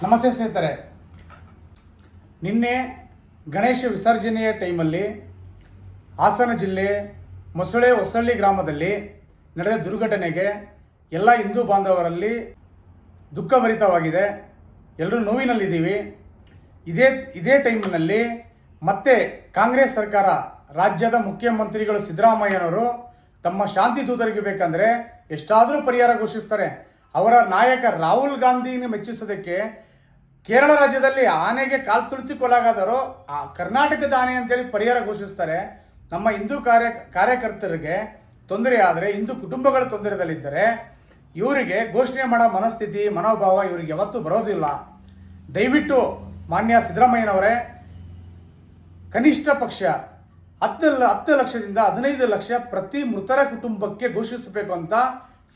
ನಮಸ್ತೆ ಸ್ನೇಹಿತರೆ, ನಿನ್ನೆ ಗಣೇಶ ವಿಸರ್ಜನೆಯ ಟೈಮಲ್ಲಿ ಹಾಸನ ಜಿಲ್ಲೆ ಮೊಸಳೆ ಹೊಸಳ್ಳಿ ಗ್ರಾಮದಲ್ಲಿ ನಡೆದ ದುರ್ಘಟನೆಗೆ ಎಲ್ಲ ಹಿಂದೂ ಬಾಂಧವರಲ್ಲಿ ದುಃಖಭರಿತವಾಗಿದೆ. ಎಲ್ಲರೂ ನೋವಿನಲ್ಲಿದ್ದೀವಿ. ಇದೇ ಟೈಮಿನಲ್ಲಿ ಮತ್ತೆ ಕಾಂಗ್ರೆಸ್ ಸರ್ಕಾರ, ರಾಜ್ಯದ ಮುಖ್ಯಮಂತ್ರಿಗಳು ಸಿದ್ದರಾಮಯ್ಯನವರು ತಮ್ಮ ಶಾಂತಿ ದೂತರಿಗೆ ಬೇಕಂದರೆ ಎಷ್ಟಾದರೂ ಪರಿಹಾರ ಘೋಷಿಸ್ತಾರೆ. ಅವರ ನಾಯಕ ರಾಹುಲ್ ಗಾಂಧಿನ ಮೆಚ್ಚಿಸೋದಕ್ಕೆ ಕೇರಳ ರಾಜ್ಯದಲ್ಲಿ ಆನೆಗೆ ಕಾಲು ತುಳಿತು ಕೊಲಾಗಾದರು ಕರ್ನಾಟಕದ ಆನೆ ಅಂತೇಳಿ ಪರಿಹಾರ ಘೋಷಿಸ್ತಾರೆ. ನಮ್ಮ ಹಿಂದೂ ಕಾರ್ಯಕರ್ತರಿಗೆ ತೊಂದರೆ ಆದರೆ, ಹಿಂದೂ ಕುಟುಂಬಗಳ ತೊಂದರೆದಲ್ಲಿದ್ದರೆ ಇವರಿಗೆ ಘೋಷಣೆ ಮಾಡೋ ಮನಸ್ಥಿತಿ, ಮನೋಭಾವ ಇವರಿಗೆ ಯಾವತ್ತೂ ಬರೋದಿಲ್ಲ. ದಯವಿಟ್ಟು ಮಾನ್ಯ ಸಿದ್ದರಾಮಯ್ಯನವರೇ, ಕನಿಷ್ಠ ಪಕ್ಷ 10 ಲಕ್ಷದಿಂದ 15 ಲಕ್ಷ ಪ್ರತಿ ಮೃತರ ಕುಟುಂಬಕ್ಕೆ ಘೋಷಿಸಬೇಕು ಅಂತ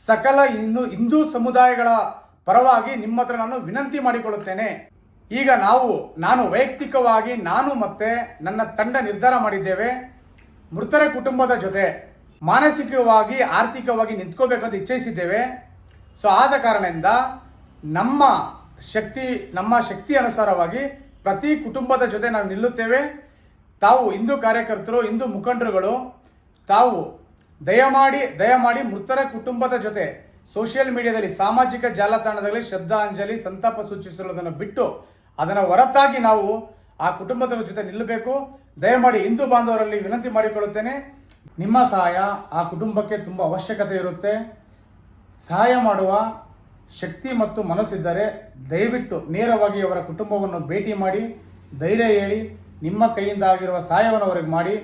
ಸಕಲ ಹಿಂದೂ ಸಮುದಾಯಗಳ ಪರವಾಗಿ ನಿಮ್ಮ ಹತ್ರ ನಾನು ವಿನಂತಿ ಮಾಡಿಕೊಳ್ಳುತ್ತೇನೆ. ಈಗ ನಾನು ವೈಯಕ್ತಿಕವಾಗಿ ಮತ್ತೆ ನನ್ನ ತಂಡ ನಿರ್ಧಾರ ಮಾಡಿದ್ದೇವೆ. ಮೃತರ ಕುಟುಂಬದ ಜೊತೆ ಮಾನಸಿಕವಾಗಿ, ಆರ್ಥಿಕವಾಗಿ ನಿಂತ್ಕೋಬೇಕಂತ ಇಚ್ಛಿಸಿದ್ದೇವೆ. ಸೊ ಆದ ಕಾರಣದಿಂದ ನಮ್ಮ ಶಕ್ತಿ ಅನುಸಾರವಾಗಿ ಪ್ರತಿ ಕುಟುಂಬದ ಜೊತೆ ನಾವು ನಿಲ್ಲುತ್ತೇವೆ. ತಾವು ಹಿಂದೂ ಕಾರ್ಯಕರ್ತರು, ಹಿಂದೂ ಮುಖಂಡರುಗಳು, ತಾವು ದಯಮಾಡಿ ಮೃತರ ಕುಟುಂಬದ ಜೊತೆ ಸೋಷಿಯಲ್ ಮೀಡಿಯಾದಲ್ಲಿ, ಸಾಮಾಜಿಕ ಜಾಲತಾಣದಲ್ಲಿ ಶ್ರದ್ಧಾಂಜಲಿ, ಸಂತಾಪ ಸೂಚಿಸುವುದನ್ನು ಬಿಟ್ಟು ಅದನ್ನು ಹೊರತಾಗಿ ನಾವು ಆ ಕುಟುಂಬದ ಜೊತೆ ನಿಲ್ಲಬೇಕು. ದಯಮಾಡಿ ಹಿಂದೂ ಬಾಂಧವರಲ್ಲಿ ವಿನಂತಿ ಮಾಡಿಕೊಳ್ಳುತ್ತೇನೆ. ನಿಮ್ಮ ಸಹಾಯ ಆ ಕುಟುಂಬಕ್ಕೆ ತುಂಬ ಅವಶ್ಯಕತೆ ಇರುತ್ತೆ. ಸಹಾಯ ಮಾಡುವ ಶಕ್ತಿ ಮತ್ತು ಮನಸ್ಸಿದ್ದರೆ ದಯವಿಟ್ಟು ನೇರವಾಗಿ ಅವರ ಕುಟುಂಬವನ್ನು ಭೇಟಿ ಮಾಡಿ ಧೈರ್ಯ ಹೇಳಿ ನಿಮ್ಮ ಕೈಯಿಂದ ಆಗಿರುವ ಸಹಾಯವನ್ನು ಅವರಿಗೆ ಮಾಡಿ.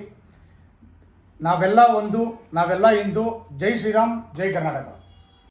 ನಾವೆಲ್ಲ ಹಿಂದೂ. ಜೈ ಶ್ರೀರಾಮ್, ಜೈ ಕರ್ನಾಟಕ.